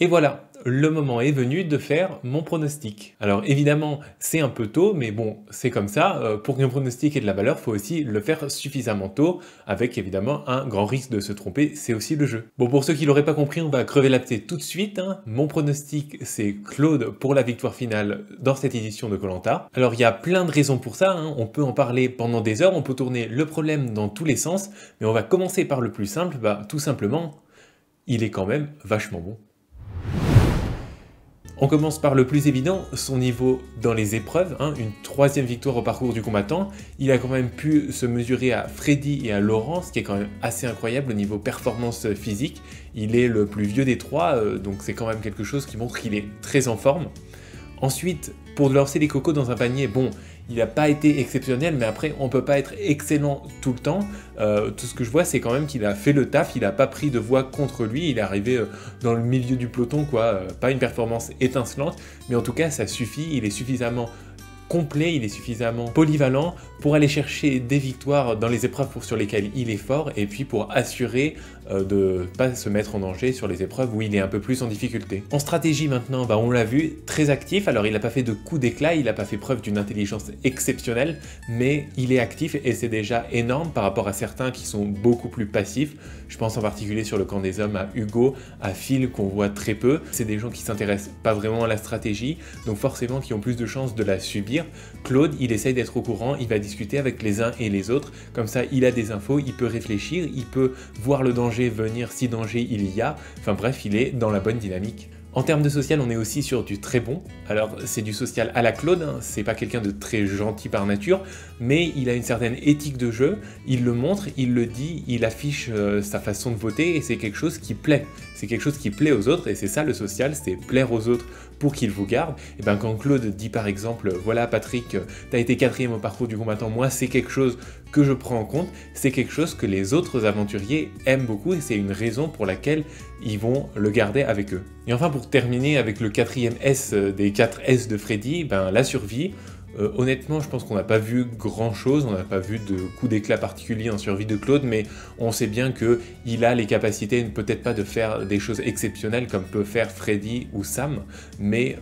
Et voilà, le moment est venu de faire mon pronostic. Alors évidemment, c'est un peu tôt, mais bon, c'est comme ça. Pour qu'un pronostic ait de la valeur, il faut aussi le faire suffisamment tôt, avec évidemment un grand risque de se tromper, c'est aussi le jeu. Bon, pour ceux qui l'auraient pas compris, on va crever l'abcès tout de suite. Mon pronostic, c'est Claude pour la victoire finale dans cette édition de Koh Lanta. Alors il y a plein de raisons pour ça, on peut en parler pendant des heures, on peut tourner le problème dans tous les sens, mais on va commencer par le plus simple, tout simplement, il est quand même vachement bon. On commence par le plus évident, son niveau dans les épreuves, une 3e victoire au parcours du combattant. Il a quand même pu se mesurer à Freddy et à Laurent, ce qui est quand même assez incroyable au niveau performance physique. Il est le plus vieux des trois, donc c'est quand même quelque chose qui montre qu'il est très en forme. Ensuite, pour lancer les cocos dans un panier, bon, il n'a pas été exceptionnel, mais après, on ne peut pas être excellent tout le temps. Tout ce que je vois, c'est quand même qu'il a fait le taf, il n'a pas pris de voix contre lui, il est arrivé dans le milieu du peloton, quoi. Pas une performance étincelante, mais en tout cas, ça suffit, il est suffisamment complet, il est suffisamment polyvalent pour aller chercher des victoires dans les épreuves sur lesquelles il est fort et puis pour assurer de ne pas se mettre en danger sur les épreuves où il est un peu plus en difficulté. En stratégie maintenant, on l'a vu, très actif, alors il n'a pas fait de coup d'éclat, il n'a pas fait preuve d'une intelligence exceptionnelle, mais il est actif et c'est déjà énorme par rapport à certains qui sont beaucoup plus passifs. Je pense en particulier sur le camp des hommes à Hugo, à Phil qu'on voit très peu. C'est des gens qui s'intéressent pas vraiment à la stratégie, donc forcément qui ont plus de chances de la subir. Claude, il essaye d'être au courant, il va discuter avec les uns et les autres, comme ça il a des infos, il peut réfléchir, il peut voir le danger venir si danger il y a, enfin bref, il est dans la bonne dynamique. En termes de social, on est aussi sur du très bon. Alors, c'est du social à la Claude, c'est pas quelqu'un de très gentil par nature, mais il a une certaine éthique de jeu, il le montre, il le dit, il affiche sa façon de voter, et c'est quelque chose qui plaît. C'est quelque chose qui plaît aux autres, et c'est ça le social, c'est plaire aux autres pour qu'ils vous gardent. Et bien quand Claude dit par exemple, voilà Patrick, t'as été 4e au parcours du combattant, moi c'est quelque chose que je prends en compte, c'est quelque chose que les autres aventuriers aiment beaucoup, et c'est une raison pour laquelle ils vont le garder avec eux. Et enfin pour terminer avec le 4e S des 4 S de Freddy, la survie. Honnêtement, je pense qu'on n'a pas vu grand chose, on n'a pas vu de coup d'éclat particulier en survie de Claude, mais on sait bien qu'il a les capacités, peut-être pas de faire des choses exceptionnelles comme peut faire Freddy ou Sam, mais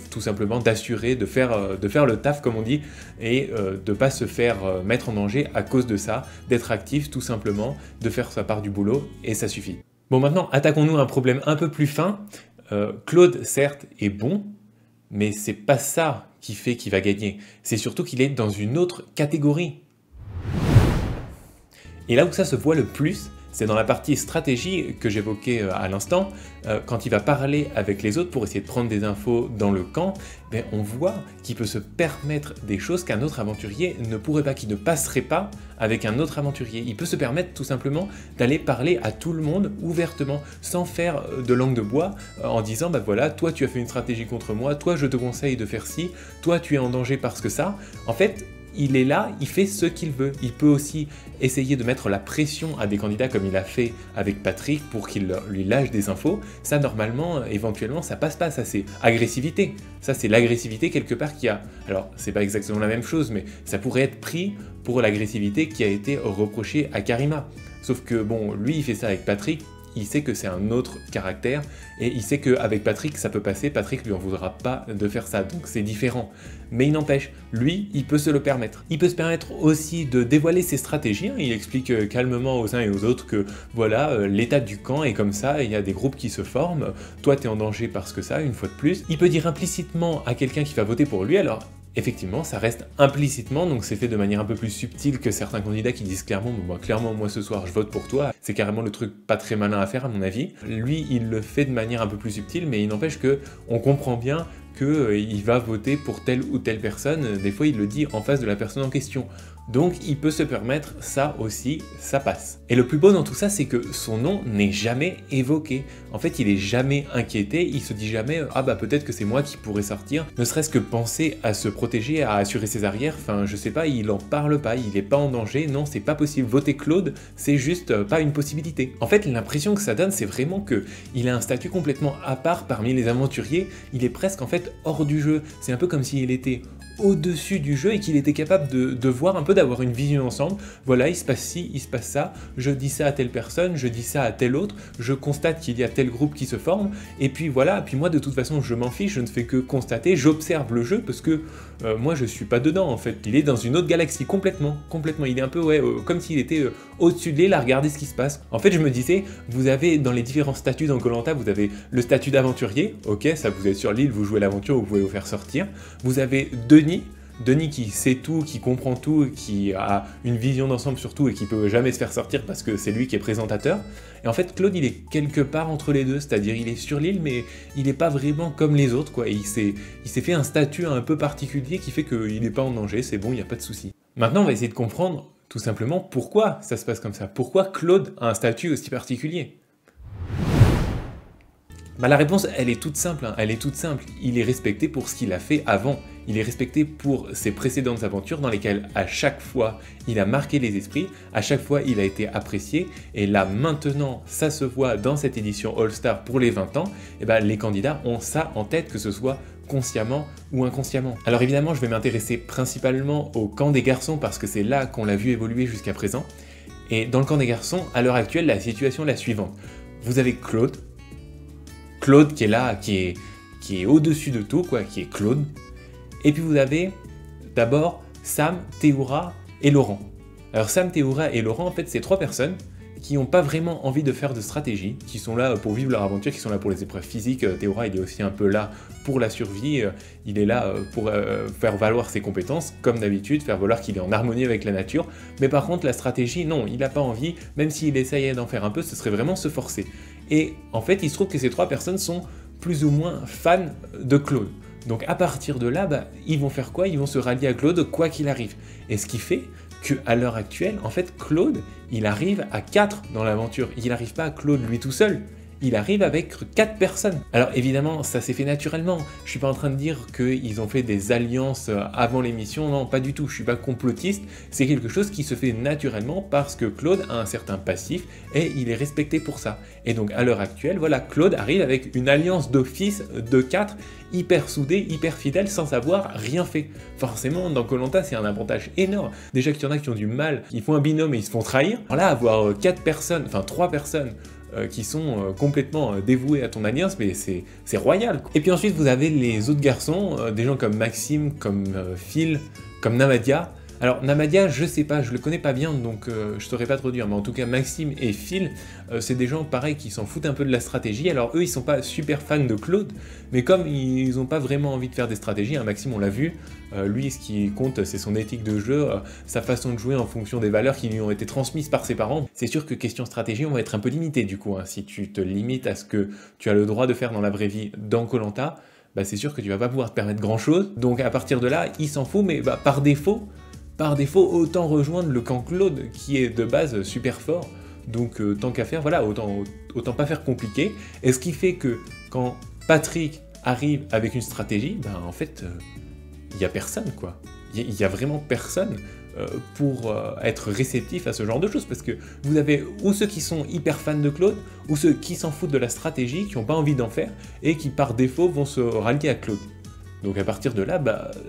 tout simplement d'assurer, de faire le taf comme on dit, et de pas se faire mettre en danger à cause de ça, d'être actif tout simplement, de faire sa part du boulot, et ça suffit. Bon maintenant, attaquons-nous à un problème un peu plus fin. Claude, certes, est bon, mais c'est pas ça qui fait qu'il va gagner. C'est surtout qu'il est dans une autre catégorie. Et là où ça se voit le plus, c'est dans la partie stratégie que j'évoquais à l'instant, quand il va parler avec les autres pour essayer de prendre des infos dans le camp, on voit qu'il peut se permettre des choses qu'un autre aventurier ne pourrait pas, qui ne passerait pas avec un autre aventurier. Il peut se permettre tout simplement d'aller parler à tout le monde ouvertement, sans faire de langue de bois, en disant voilà, toi tu as fait une stratégie contre moi, toi je te conseille de faire ci, toi tu es en danger parce que ça. En fait, il est là, il fait ce qu'il veut. Il peut aussi essayer de mettre la pression à des candidats comme il a fait avec Patrick pour qu'il lui lâche des infos. Ça, normalement, éventuellement, ça passe pas. Ça, c'est agressivité. Ça, c'est l'agressivité quelque part qui a... Alors, c'est pas exactement la même chose, mais ça pourrait être pris pour l'agressivité qui a été reprochée à Karima. Sauf que, bon, lui, il fait ça avec Patrick. Il sait que c'est un autre caractère et il sait qu'avec Patrick ça peut passer, Patrick lui en voudra pas de faire ça, donc c'est différent. Mais il n'empêche, lui, il peut se le permettre. Il peut se permettre aussi de dévoiler ses stratégies, il explique calmement aux uns et aux autres que voilà, l'état du camp est comme ça, il y a des groupes qui se forment, toi t'es en danger parce que ça, une fois de plus. Il peut dire implicitement à quelqu'un qui va voter pour lui, alors effectivement, ça reste implicitement, donc c'est fait de manière un peu plus subtile que certains candidats qui disent clairement, clairement, moi ce soir je vote pour toi. C'est carrément le truc pas très malin à faire à mon avis. Lui, il le fait de manière un peu plus subtile, mais il n'empêche que on comprend bien qu'il va voter pour telle ou telle personne. Des fois, il le dit en face de la personne en question. Donc, il peut se permettre ça aussi, ça passe. Et le plus beau dans tout ça, c'est que son nom n'est jamais évoqué. En fait, il est jamais inquiété, il se dit jamais « Ah bah peut-être que c'est moi qui pourrais sortir », ne serait-ce que penser à se protéger, à assurer ses arrières, enfin je sais pas, il en parle pas, il est pas en danger, non c'est pas possible, voter Claude, c'est juste pas une possibilité. En fait, l'impression que ça donne, c'est vraiment que il a un statut complètement à part parmi les aventuriers, il est presque en fait hors du jeu, c'est un peu comme s'il était au-dessus du jeu et qu'il était capable de voir un peu, d'avoir une vision ensemble. Voilà, il se passe ci, il se passe ça, je dis ça à telle personne, je dis ça à telle autre, je constate qu'il y a tel groupe qui se forme, et puis voilà, puis moi de toute façon je m'en fiche, je ne fais que constater, j'observe le jeu parce que moi je suis pas dedans en fait, il est dans une autre galaxie complètement, il est un peu comme s'il était au-dessus de l'île à regarder ce qui se passe. En fait je me disais, vous avez dans les différents statuts dans Koh-Lanta, vous avez le statut d'aventurier, ok, ça vous êtes sur l'île, vous jouez l'aventure, vous pouvez vous faire sortir, vous avez Denis qui sait tout, qui comprend tout, qui a une vision d'ensemble sur tout et qui peut jamais se faire sortir parce que c'est lui qui est présentateur. Et en fait, Claude, il est quelque part entre les deux, c'est-à-dire il est sur l'île, mais il n'est pas vraiment comme les autres, quoi. Il s'est fait un statut un peu particulier qui fait qu'il n'est pas en danger, c'est bon, il n'y a pas de souci. Maintenant, on va essayer de comprendre tout simplement pourquoi ça se passe comme ça. Pourquoi Claude a un statut aussi particulier ? La réponse, elle est toute simple, Il est respecté pour ce qu'il a fait avant. Il est respecté pour ses précédentes aventures dans lesquelles, à chaque fois, il a marqué les esprits, à chaque fois, il a été apprécié. Et là, maintenant, ça se voit dans cette édition All-Star pour les 20 ans, les candidats ont ça en tête, que ce soit consciemment ou inconsciemment. Alors évidemment, je vais m'intéresser principalement au camp des garçons parce que c'est là qu'on l'a vu évoluer jusqu'à présent. Et dans le camp des garçons, à l'heure actuelle, la situation est la suivante. Vous avez Claude qui est là, qui est au-dessus de tout, quoi, qui est Claude. Et puis vous avez d'abord Sam, Théoura et Laurent. Alors Sam, Théoura et Laurent, en fait, c'est 3 personnes qui n'ont pas vraiment envie de faire de stratégie, qui sont là pour vivre leur aventure, qui sont là pour les épreuves physiques. Théoura, il est aussi un peu là pour la survie, il est là pour faire valoir ses compétences, comme d'habitude, faire valoir qu'il est en harmonie avec la nature. Mais par contre, la stratégie, non, il n'a pas envie, même s'il essayait d'en faire un peu, ce serait vraiment se forcer. Et en fait, il se trouve que ces 3 personnes sont plus ou moins fans de Claude. Donc à partir de là, ils vont faire quoi ? Ils vont se rallier à Claude quoi qu'il arrive. Et ce qui fait qu'à l'heure actuelle, en fait, Claude, il arrive à 4 dans l'aventure. Il n'arrive pas à Claude lui tout seul. Il arrive avec 4 personnes. Alors évidemment, ça s'est fait naturellement. Je suis pas en train de dire qu'ils ont fait des alliances avant l'émission, non, pas du tout. Je suis pas complotiste. C'est quelque chose qui se fait naturellement parce que Claude a un certain passif et il est respecté pour ça. Et donc à l'heure actuelle, voilà, Claude arrive avec une alliance d'office de 4 hyper soudée, hyper fidèle, sans avoir rien fait. Forcément, dans Koh-Lanta, c'est un avantage énorme. Déjà qu'il y en a qui ont du mal, ils font un binôme et ils se font trahir. Alors là, avoir 4 personnes, enfin 3 personnes qui sont complètement dévoués à ton alliance, mais c'est royal. Et puis ensuite, vous avez les autres garçons, des gens comme Maxime, comme Phil, comme Namadia. Alors Namadia, je sais pas, je le connais pas bien, donc je saurais pas trop dire, mais en tout cas Maxime et Phil, c'est des gens pareils qui s'en foutent un peu de la stratégie. Alors eux, ils sont pas super fans de Claude, mais comme ils ont pas vraiment envie de faire des stratégies, hein, Maxime on l'a vu, lui ce qui compte c'est son éthique de jeu, sa façon de jouer en fonction des valeurs qui lui ont été transmises par ses parents. C'est sûr que question stratégie, on va être un peu limité du coup, hein, si tu te limites à ce que tu as le droit de faire dans la vraie vie dans Koh-Lanta, c'est sûr que tu vas pas pouvoir te permettre grand chose. Donc à partir de là, il s'en fout, mais par défaut, autant rejoindre le camp Claude, qui est de base super fort. Donc tant qu'à faire, voilà, autant pas faire compliqué. Et ce qui fait que quand Patrick arrive avec une stratégie, en fait, il y a personne, quoi. Il y a vraiment personne pour être réceptif à ce genre de choses, parce que vous avez ou ceux qui sont hyper fans de Claude, ou ceux qui s'en foutent de la stratégie, qui n'ont pas envie d'en faire, et qui par défaut vont se rallier à Claude. Donc à partir de là,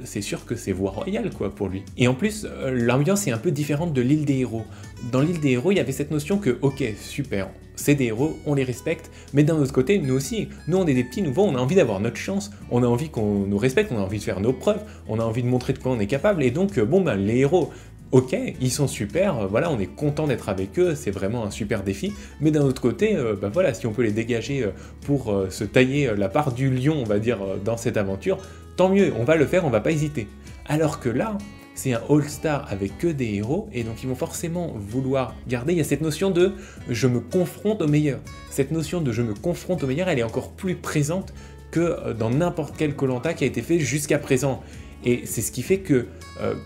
c'est sûr que c'est voie royale quoi pour lui. Et en plus, l'ambiance est un peu différente de l'île des héros. Dans l'île des héros, il y avait cette notion que, ok, super, c'est des héros, on les respecte, mais d'un autre côté, nous aussi, nous on est des petits nouveaux, on a envie d'avoir notre chance, on a envie qu'on nous respecte, on a envie de faire nos preuves, on a envie de montrer de quoi on est capable, et donc, les héros, ok, ils sont super, voilà, on est content d'être avec eux, c'est vraiment un super défi, mais d'un autre côté, voilà, si on peut les dégager pour se tailler la part du lion, on va dire, dans cette aventure, tant mieux, on va le faire, on va pas hésiter. Alors que là, c'est un All-Star avec que des héros, et donc ils vont forcément vouloir garder, il y a cette notion de « je me confronte au meilleur ». Cette notion de « je me confronte au meilleur », elle est encore plus présente que dans n'importe quel Koh-Lanta qui a été fait jusqu'à présent. Et c'est ce qui fait que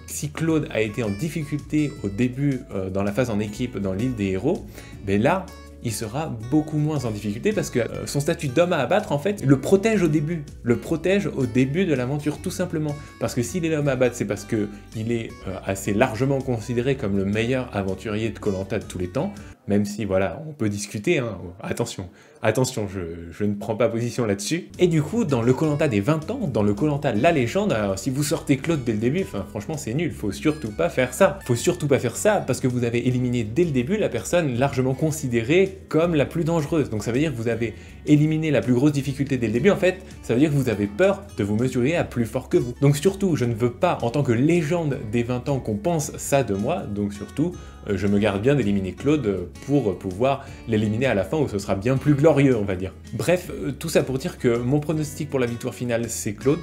si Claude a été en difficulté au début dans la phase en équipe dans l'île des héros, là, il sera beaucoup moins en difficulté parce que son statut d'homme à abattre, en fait, le protège au début. Le protège au début de l'aventure, tout simplement. Parce que s'il est l'homme à abattre, c'est parce qu'il est assez largement considéré comme le meilleur aventurier de Koh-Lanta de tous les temps. Même si, voilà, on peut discuter, hein. Attention, attention, je ne prends pas position là-dessus. Et du coup, dans le koh-lanta des 20 ans, dans le koh-lanta La Légende, alors si vous sortez Claude dès le début, franchement c'est nul, faut surtout pas faire ça. Faut surtout pas faire ça parce que vous avez éliminé dès le début la personne largement considérée comme la plus dangereuse. Donc ça veut dire que vous avez éliminé la plus grosse difficulté dès le début, en fait, ça veut dire que vous avez peur de vous mesurer à plus fort que vous. Donc surtout, je ne veux pas, en tant que légende des 20 ans, qu'on pense ça de moi, donc surtout, je me garde bien d'éliminer Claude pour pouvoir l'éliminer à la fin où ce sera bien plus glorieux, on va dire. Bref, tout ça pour dire que mon pronostic pour la victoire finale, c'est Claude,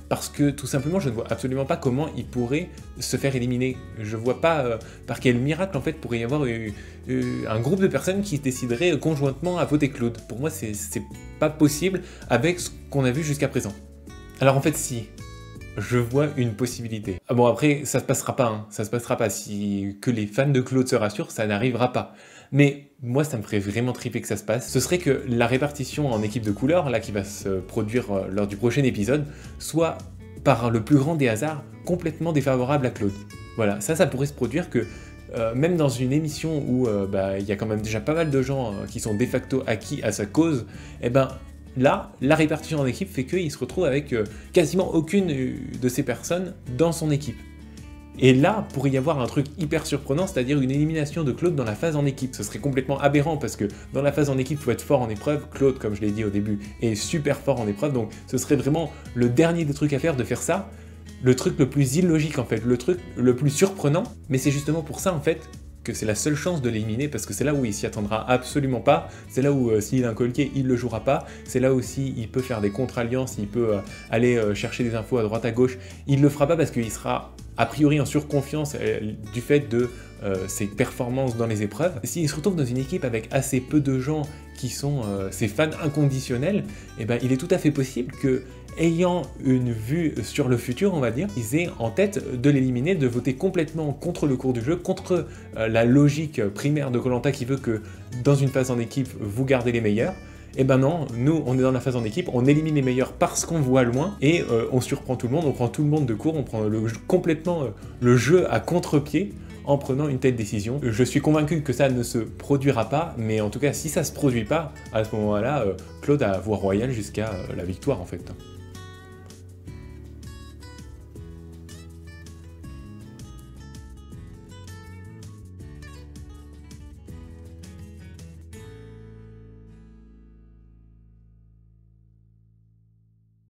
parce que tout simplement, je ne vois absolument pas comment il pourrait se faire éliminer. Je vois pas par quel miracle, en fait, pourrait y avoir un groupe de personnes qui décideraient conjointement à voter Claude. Pour moi, c'est pas possible avec ce qu'on a vu jusqu'à présent. Alors en fait, si. Je vois une possibilité. Ah bon, après, ça se passera pas, hein. Ça se passera pas. Si que les fans de Claude se rassurent, ça n'arrivera pas. Mais moi, ça me ferait vraiment triper que ça se passe. Ce serait que la répartition en équipe de couleurs, là, qui va se produire lors du prochain épisode, soit, par le plus grand des hasards, complètement défavorable à Claude. Voilà, ça pourrait se produire que même dans une émission où il y a quand même déjà pas mal de gens qui sont de facto acquis à sa cause, eh ben, là, la répartition en équipe fait qu'il se retrouve avec quasiment aucune de ces personnes dans son équipe. Et là, pourrait y avoir un truc hyper surprenant, c'est-à-dire une élimination de Claude dans la phase en équipe. Ce serait complètement aberrant parce que dans la phase en équipe, il faut être fort en épreuve. Claude, comme je l'ai dit au début, est super fort en épreuve, donc ce serait vraiment le dernier des trucs à faire de faire ça. Le truc le plus illogique en fait, le truc le plus surprenant, mais c'est justement pour ça en fait que c'est la seule chance de l'éliminer, parce que c'est là où il s'y attendra absolument pas, c'est là où s'il a un collier, il le jouera pas, c'est là aussi il peut faire des contre-alliances, il peut aller chercher des infos à droite à gauche, il le fera pas parce qu'il sera a priori en surconfiance du fait de ses performances dans les épreuves. S'il se retrouve dans une équipe avec assez peu de gens qui sont ses fans inconditionnels, eh ben, il est tout à fait possible que, ayant une vue sur le futur, on va dire, ils aient en tête de l'éliminer, de voter complètement contre le cours du jeu, contre la logique primaire de koh-lanta qui veut que dans une phase en équipe, vous gardez les meilleurs. Et ben non, nous on est dans la phase en équipe, on élimine les meilleurs parce qu'on voit loin, et on surprend tout le monde, on prend tout le monde de court, on prend complètement le jeu à contre-pied en prenant une telle décision. Je suis convaincu que ça ne se produira pas, mais en tout cas si ça se produit pas, à ce moment-là, Claude a voie royale jusqu'à la victoire en fait.